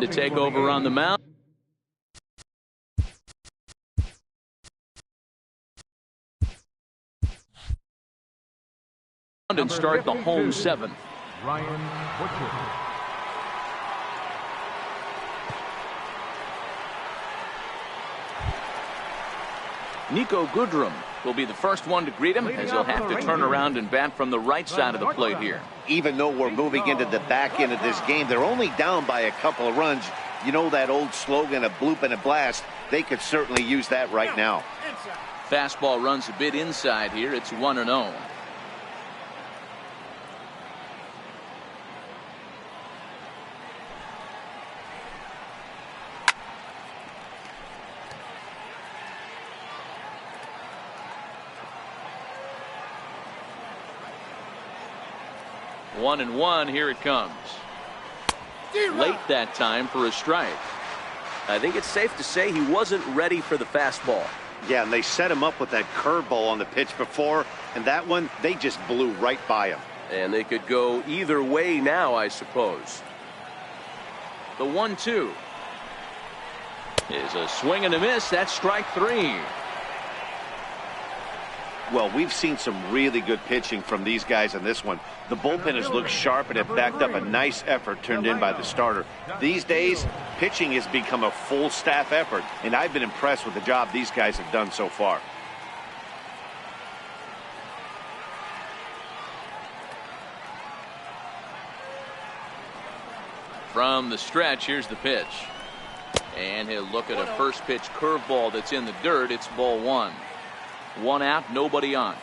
to take over on the mound. And start the home seventh. Ryan Butcher. Nico Goodrum will be the first one to greet him, as he'll have to turn around and bat from the right side of the plate here. Even though we're moving into the back end of this game, they're only down by a couple of runs. You know that old slogan, a bloop and a blast? They could certainly use that right now. Fastball runs a bit inside here. It's 1-0. One and one, here it comes. Late that time for a strike. I think it's safe to say he wasn't ready for the fastball. Yeah, and they set him up with that curveball on the pitch before, and that one, they just blew right by him. And they could go either way now, I suppose. The 1-2 is a swing and a miss. That's strike three. Well, we've seen some really good pitching from these guys in this one. The bullpen has looked sharp and have backed up a nice effort turned in by the starter. These days, pitching has become a full staff effort, and I've been impressed with the job these guys have done so far. From the stretch, here's the pitch. And he'll look at a first pitch curveball that's in the dirt. It's ball one. One out, nobody on.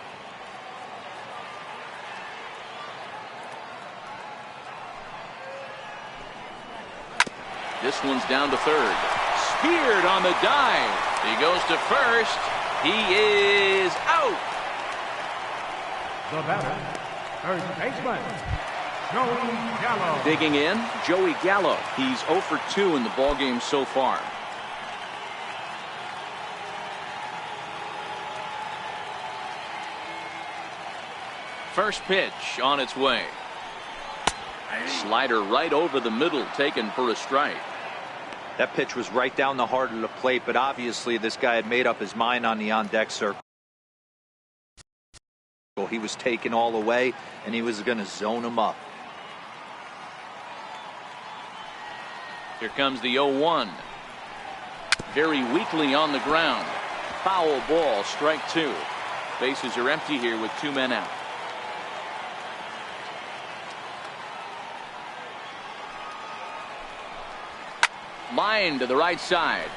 This one's down to third. Speared on the dive. He goes to first. He is out. The batter, first baseman, Joey Gallo. Digging in, Joey Gallo. He's 0 for 2 in the ballgame so far. First pitch on its way. Slider right over the middle, taken for a strike. That pitch was right down the heart of the plate, but obviously this guy had made up his mind on the on-deck circle. He was taken all the way, and he was going to zone him up. Here comes the 0-1. Very weakly on the ground. Foul ball, strike two. Bases are empty here with 2 men out. Line to the right side.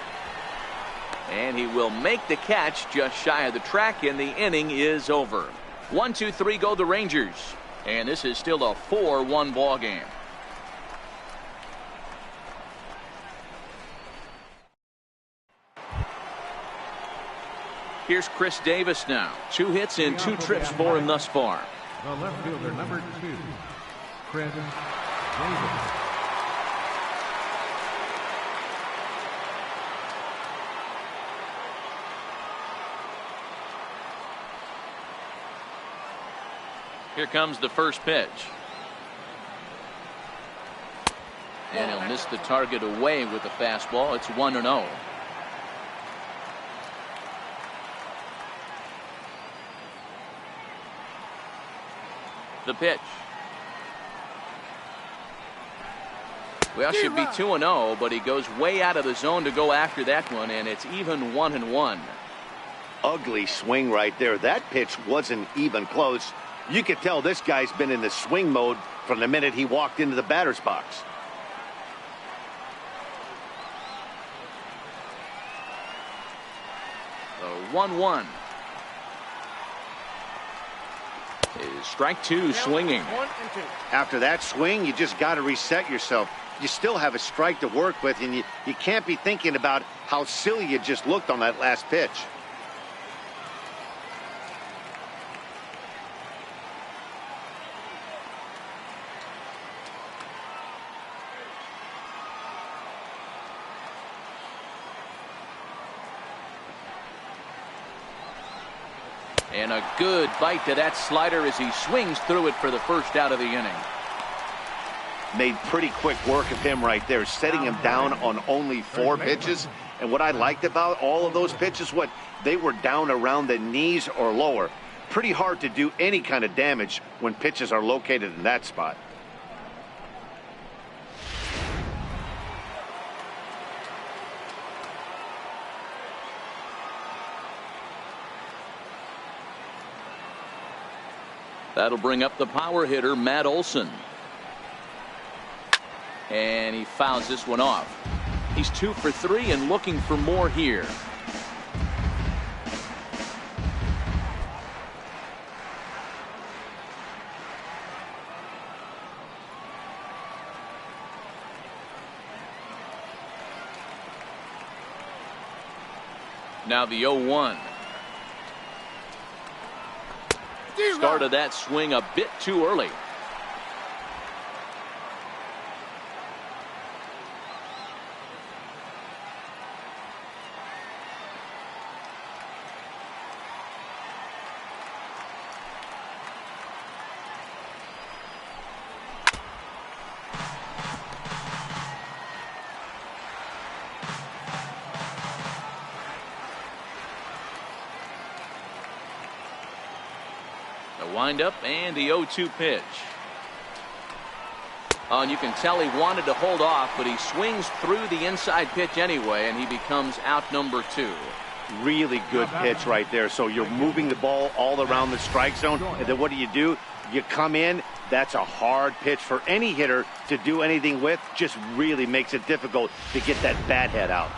And he will make the catch just shy of the track, and the inning is over. 1, 2, 3 go the Rangers. And this is still a 4-1 ball game. Here's Chris Davis now. 2 hits and 2 trips for him thus far. The left fielder, number 2, Chris Davis. Here comes the first pitch. And he'll miss the target away with the fastball. It's 1-0. The pitch. Well, should be 2-0, but he goes way out of the zone to go after that one, and it's even 1-1. Ugly swing right there. That pitch wasn't even close. You could tell this guy's been in the swing mode from the minute he walked into the batter's box. The 1-1 is strike two, swinging. After that swing, you just got to reset yourself. You still have a strike to work with, and you can't be thinking about how silly you just looked on that last pitch. And a good bite to that slider as he swings through it for the first out of the inning. made pretty quick work of him right there, setting him down on only 4 pitches. And what I liked about all of those pitches, what they were down around the knees or lower. Pretty hard to do any kind of damage when pitches are located in that spot. That'll bring up the power hitter, Matt Olson. And he fouls this one off. He's 2 for 3 and looking for more here. Now the 0-1. Started that swing a bit too early. Wind up and the 0-2 pitch. Oh, and you can tell he wanted to hold off, but he swings through the inside pitch anyway, and he becomes out number 2. Really good pitch right there. So you're moving the ball all around the strike zone, and then what do? You come in. That's a hard pitch for any hitter to do anything with. Just really makes it difficult to get that bat head out.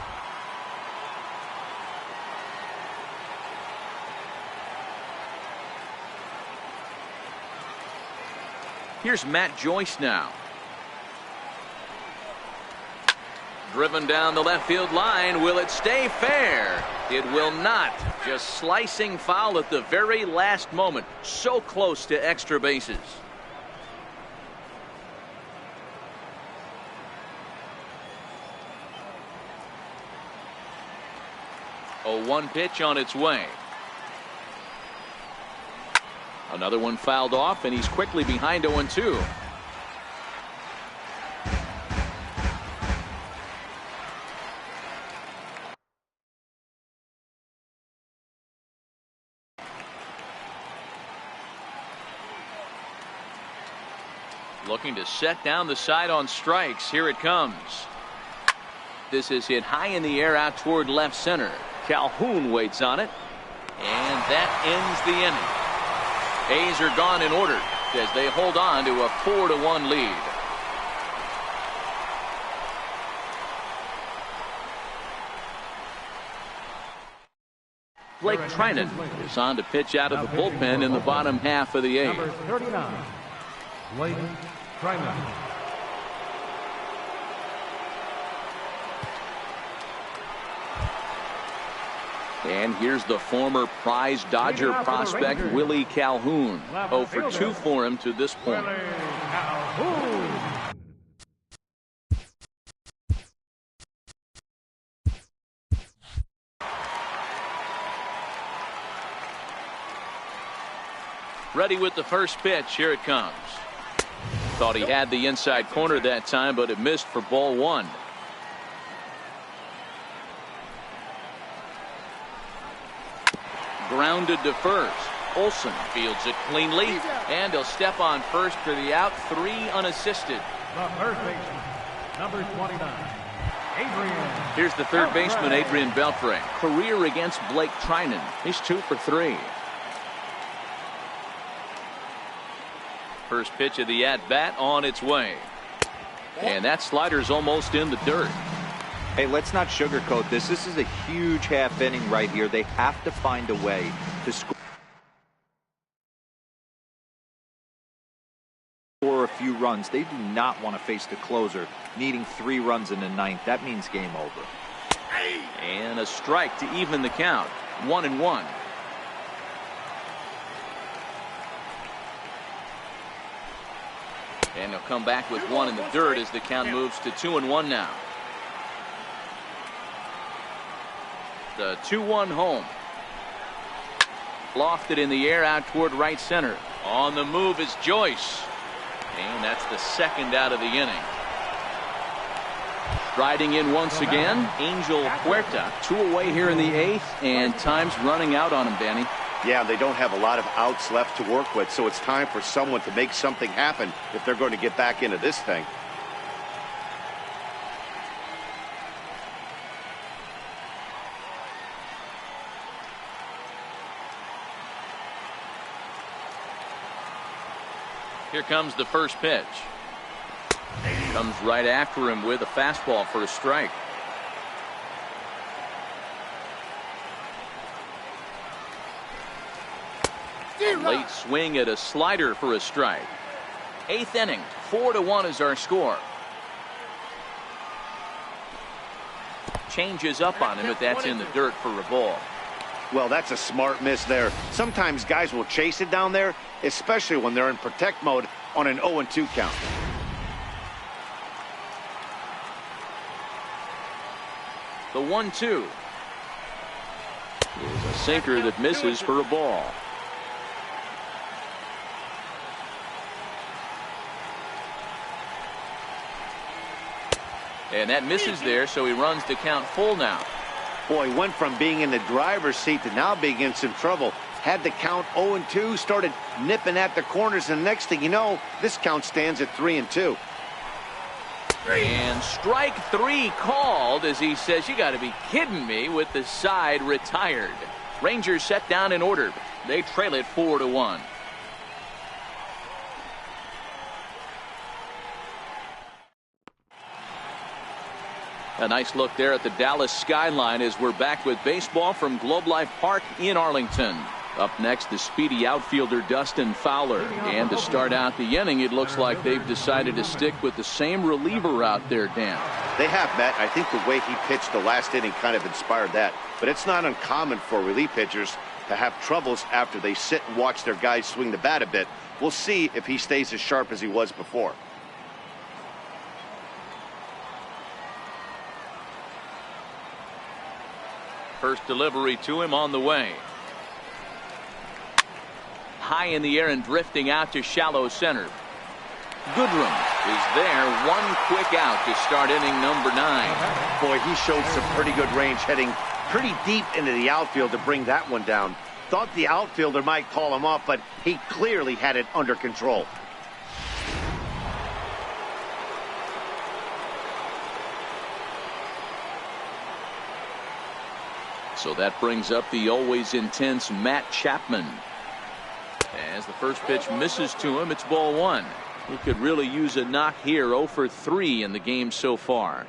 Here's Matt Joyce now. Driven down the left field line. Will it stay fair? It will not. Just slicing foul at the very last moment. So close to extra bases. 0-1 pitch on its way. Another one fouled off, and he's quickly behind 0-2. Looking to set down the side on strikes. Here it comes. This is hit high in the air out toward left center. Calhoun waits on it, and that ends the inning. A's are gone in order as they hold on to a 4-1 lead. Blake Trinan is on to pitch out of the bullpen in the bottom half of the 8th. Number 39, Blake Trinan. And here's the former prize Dodger prospect Willie Calhoun. 0 for 2 for him to this point. Ready with the first pitch. Here it comes. Thought he had the inside corner that time, but it missed for ball 1. Grounded to first. Olson fields it cleanly, and he'll step on first for the out. 3 unassisted. The third baseman, number 29, Adrian. Here's the third baseman, Adrian Beltre. Career against Blake Trinan. He's 2 for 3. First pitch of the at-bat on its way. And that slider's almost in the dirt. Hey, let's not sugarcoat this. This is a huge half inning right here. They have to find a way to score a few runs. They do not want to face the closer, needing 3 runs in the 9th. That means game over. And a strike to even the count. 1-1. And he'll come back with 1 in the dirt as the count moves to 2-1 now. The 2-1 home. Lofted in the air out toward right center. On the move is Joyce. And that's the second out of the inning. Riding in once again, Angel Huerta. 2 away here in the 8th, and time's running out on him, Danny. Yeah, they don't have a lot of outs left to work with, so it's time for someone to make something happen if they're going to get back into this thing. Here comes the first pitch. Comes right after him with a fastball for a strike. A late swing at a slider for a strike. 8th inning, 4-1 is our score. Changes up on him, but that's in the dirt for a ball. Well, that's a smart miss there. Sometimes guys will chase it down there, especially when they're in protect mode on an 0-2 count. The 1-2 is a sinker that misses for a ball. And that misses there, so he runs to count full now. Boy, went from being in the driver's seat to now being in some trouble. Had the count 0-2, started nipping at the corners, and next thing you know, this count stands at 3-2. And strike 3 called as he says, "You got to be kidding me," with the side retired. Rangers set down in order. They trail it 4-1. A nice look there at the Dallas skyline as we're back with baseball from Globe Life Park in Arlington. Up next, the speedy outfielder Dustin Fowler. And to start out the inning, it looks like they've decided to stick with the same reliever out there, Dan. They have, Matt. I think the way he pitched the last inning kind of inspired that. But it's not uncommon for relief pitchers to have troubles after they sit and watch their guys swing the bat a bit. We'll see if he stays as sharp as he was before. First delivery to him on the way. High in the air and drifting out to shallow center. Goodrum is there. One quick out to start inning number 9. Boy, he showed some pretty good range, heading pretty deep into the outfield to bring that one down. Thought the outfielder might call him off, but he clearly had it under control. So that brings up the always intense Matt Chapman. As the first pitch misses to him, it's ball 1. He could really use a knock here. 0 for 3 in the game so far.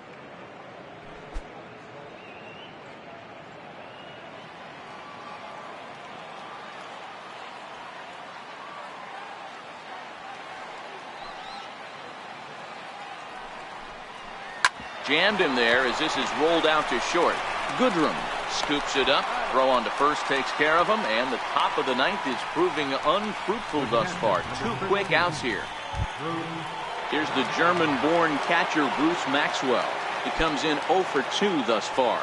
Jammed him there as this is rolled out to short. Goodrum scoops it up. Throw on to first takes care of him, and the top of the 9th is proving unfruitful thus far. 2 quick outs here. Here's the German-born catcher Bruce Maxwell. He comes in 0 for 2 thus far.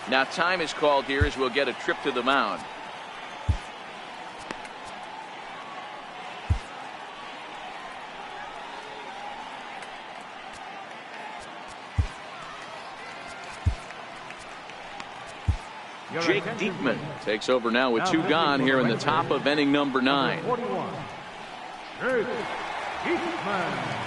Now time is called here as we'll get a trip to the mound. Jake Diekman takes over now with 2 gone here in the top of inning number 9. 41. Jake Diekman.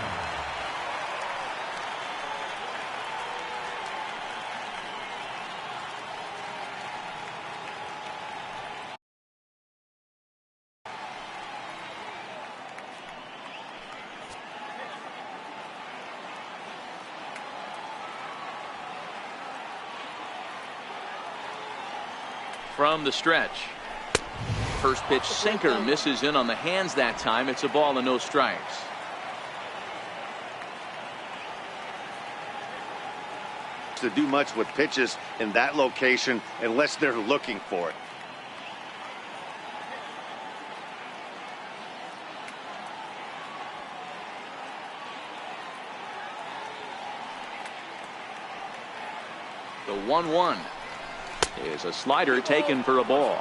From the stretch. First pitch sinker misses in on the hands that time. It's a ball and no strikes. To do much with pitches in that location unless they're looking for it. The 1-1 is a slider taken for a ball.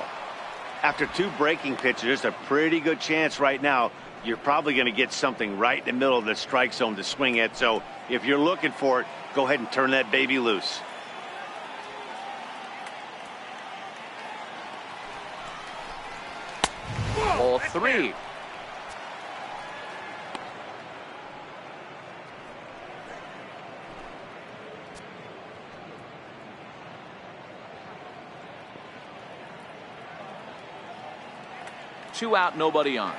After 2 breaking pitches, there's a pretty good chance right now you're probably going to get something right in the middle of the strike zone to swing at. So if you're looking for it, go ahead and turn that baby loose. Ball 3. Two out, nobody on.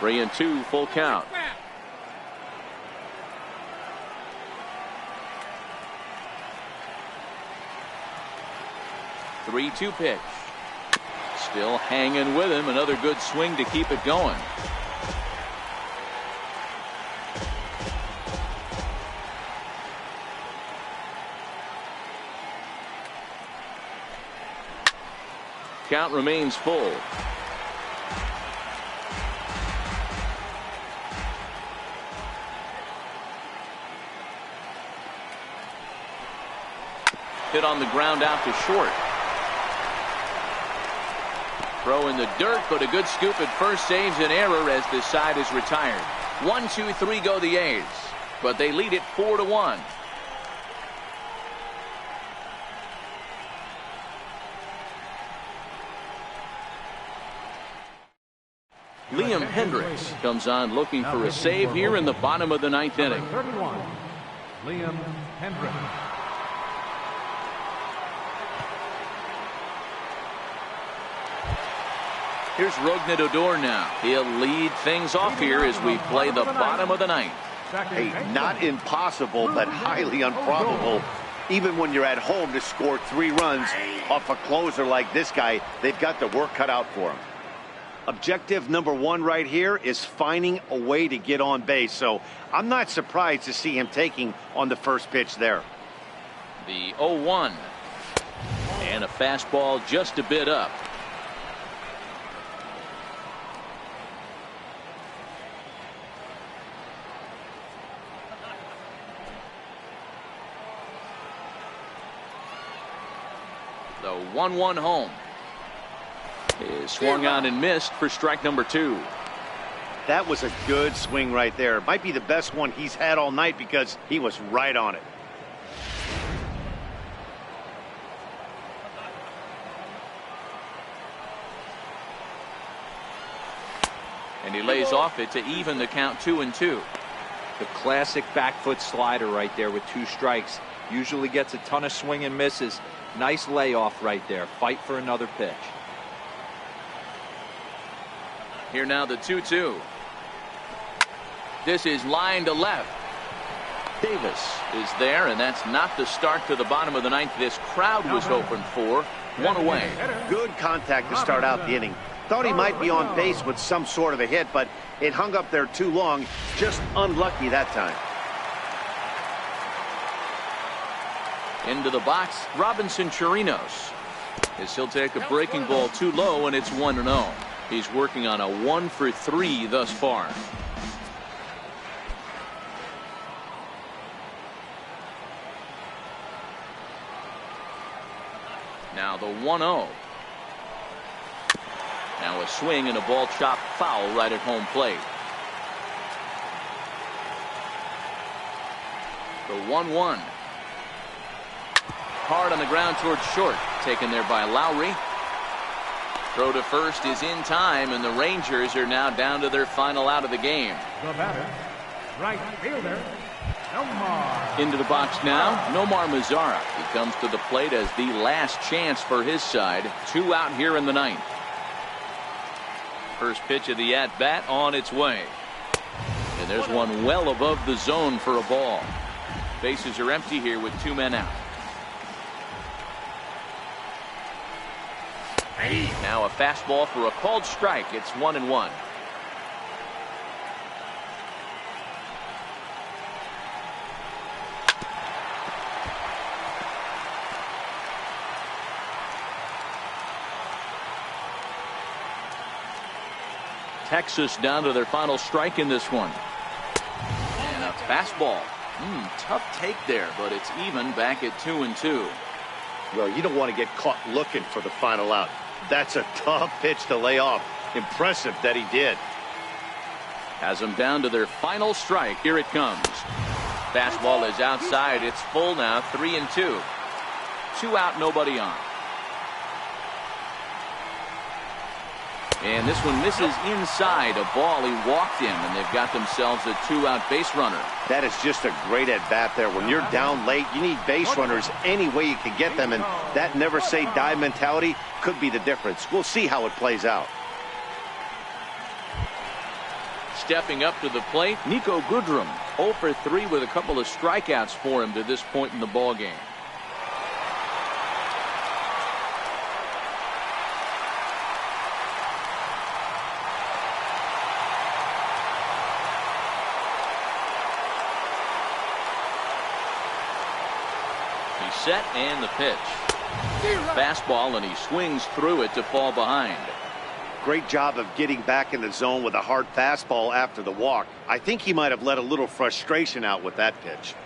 Three and two, full count. Three-two pitch. Still hanging with him. Another good swing to keep it going. Count remains full. Hit on the ground out to short. Throw in the dirt, but a good scoop at first saves an error as the side is retired. 1-2-3 go the A's, but they lead it 4-1. Liam Hendricks comes on looking for a save here in the bottom of the ninth inning. 31, Liam Hendricks. Here's Rougned Odor now. He'll lead things off here as we play the bottom of the ninth. Hey, not impossible, but highly improbable. Even when you're at home to score 3 runs off a closer like this guy, they've got the work cut out for him. Objective number 1 right here is finding a way to get on base. So I'm not surprised to see him taking on the first pitch there. The 0-1. And a fastball just a bit up. The 1-1 home is swung on and missed for strike number 2. That was a good swing right there. Might be the best one he's had all night because he was right on it. And he lays off it to even the count 2-2. The classic back foot slider right there with 2 strikes. Usually gets a ton of swing and misses. Nice layoff right there. Fight for another pitch. Here now the 2-2. This is line to left. Davis is there, and that's not the start to the bottom of the ninth this crowd was hoping for. 1 away. Good contact to start out the inning. Thought he might be on base with some sort of a hit, but it hung up there too long. Just unlucky that time. Into the box, Robinson Chirinos. As he'll take a breaking ball too low, and it's 1-0. He's working on a 1-for-3 thus far. Now the 1-0. Now a swing and a ball chopped foul right at home plate. The 1-1. Hard on the ground towards short. Taken there by Lowry. Throw to first is in time, and the Rangers are now down to their final out of the game. The batter, right fielder, Nomar. Into the box now, Nomar Mazara. He comes to the plate as the last chance for his side. 2 out here in the ninth. First pitch of the at-bat on its way. And there's one well above the zone for a ball. Bases are empty here with 2 men out. Now a fastball for a called strike. It's 1-1. Texas down to their final strike in this one. And a fastball. Tough take there, but it's even back at 2-2. Well, you don't want to get caught looking for the final out. That's a tough pitch to lay off. Impressive that he did. Has them down to their final strike. Here it comes. Fastball is outside. It's full now. 3-2. 2 out, nobody on. And this one misses inside. A ball he walked in, and they've got themselves a 2-out base runner. That is just a great at-bat there. When you're down late, you need base runners any way you can get them, and that never-say-die mentality could be the difference. We'll see how it plays out. Stepping up to the plate, Nico Goodrum. 0 for 3 with a couple of strikeouts for him to this point in the ballgame. Set and the pitch. Fastball, and he swings through it to fall behind. Great job of getting back in the zone with a hard fastball after the walk. I think he might have let a little frustration out with that pitch.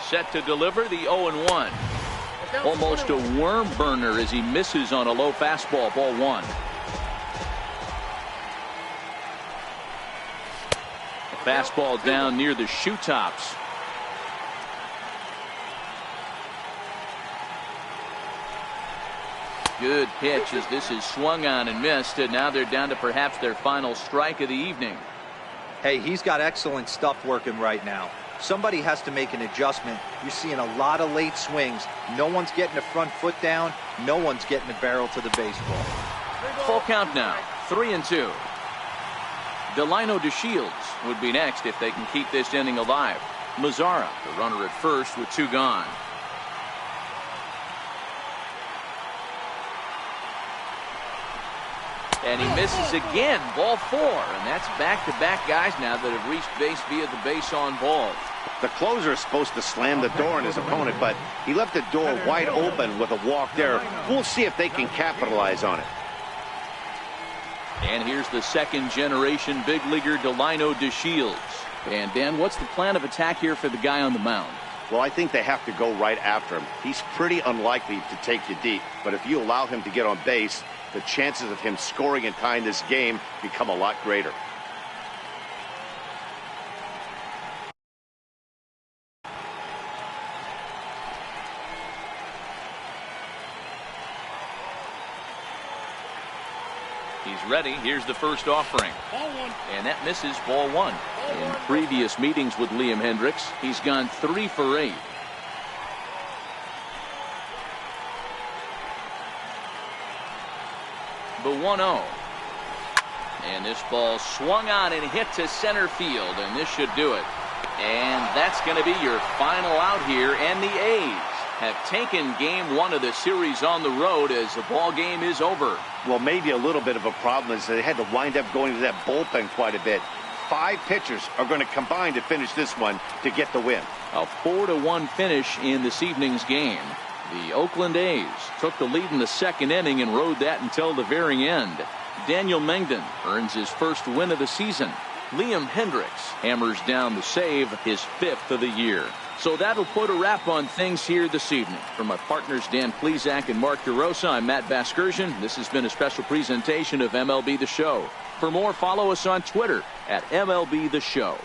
Set to deliver the 0-1. Almost a worm burner as he misses on a low fastball. Ball 1. Fastball down near the shoe tops. Good pitch as this is swung on and missed, and now they're down to perhaps their final strike of the evening. Hey, he's got excellent stuff working right now. Somebody has to make an adjustment. You're seeing a lot of late swings. No one's getting the front foot down. No one's getting the barrel to the baseball. Full count now. 3-2. Delino DeShields would be next if they can keep this inning alive. Mazzara, the runner at first with 2 gone. And he misses again. Ball 4. And that's back-to-back guys now that have reached base via the base on balls. The closer is supposed to slam the door on his opponent, but he left the door wide open with a walk there. We'll see if they can capitalize on it. And here's the second-generation big leaguer Delino DeShields. And Dan, what's the plan of attack here for the guy on the mound? Well, I think they have to go right after him. He's pretty unlikely to take you deep, but if you allow him to get on base, the chances of him scoring and tying this game become a lot greater. He's ready. Here's the first offering. And that misses. Ball 1. In previous meetings with Liam Hendricks, he's gone 3 for 8. The 1-0. And this ball swung on and hit to center field, and this should do it. And that's going to be your final out here, and the A's have taken game 1 of the series on the road as the ball game is over. Well, maybe a little bit of a problem is they had to wind up going to that bullpen quite a bit. 5 pitchers are going to combine to finish this one to get the win. A 4-1 finish in this evening's game. The Oakland A's took the lead in the second inning and rode that until the very end. Daniel Mengden earns his first win of the season. Liam Hendricks hammers down the save, his 5th of the year. So that'll put a wrap on things here this evening. From my partners Dan Plesac and Mark DeRosa, I'm Matt Vasgersian. This has been a special presentation of MLB The Show. For more, follow us on Twitter at MLB The Show.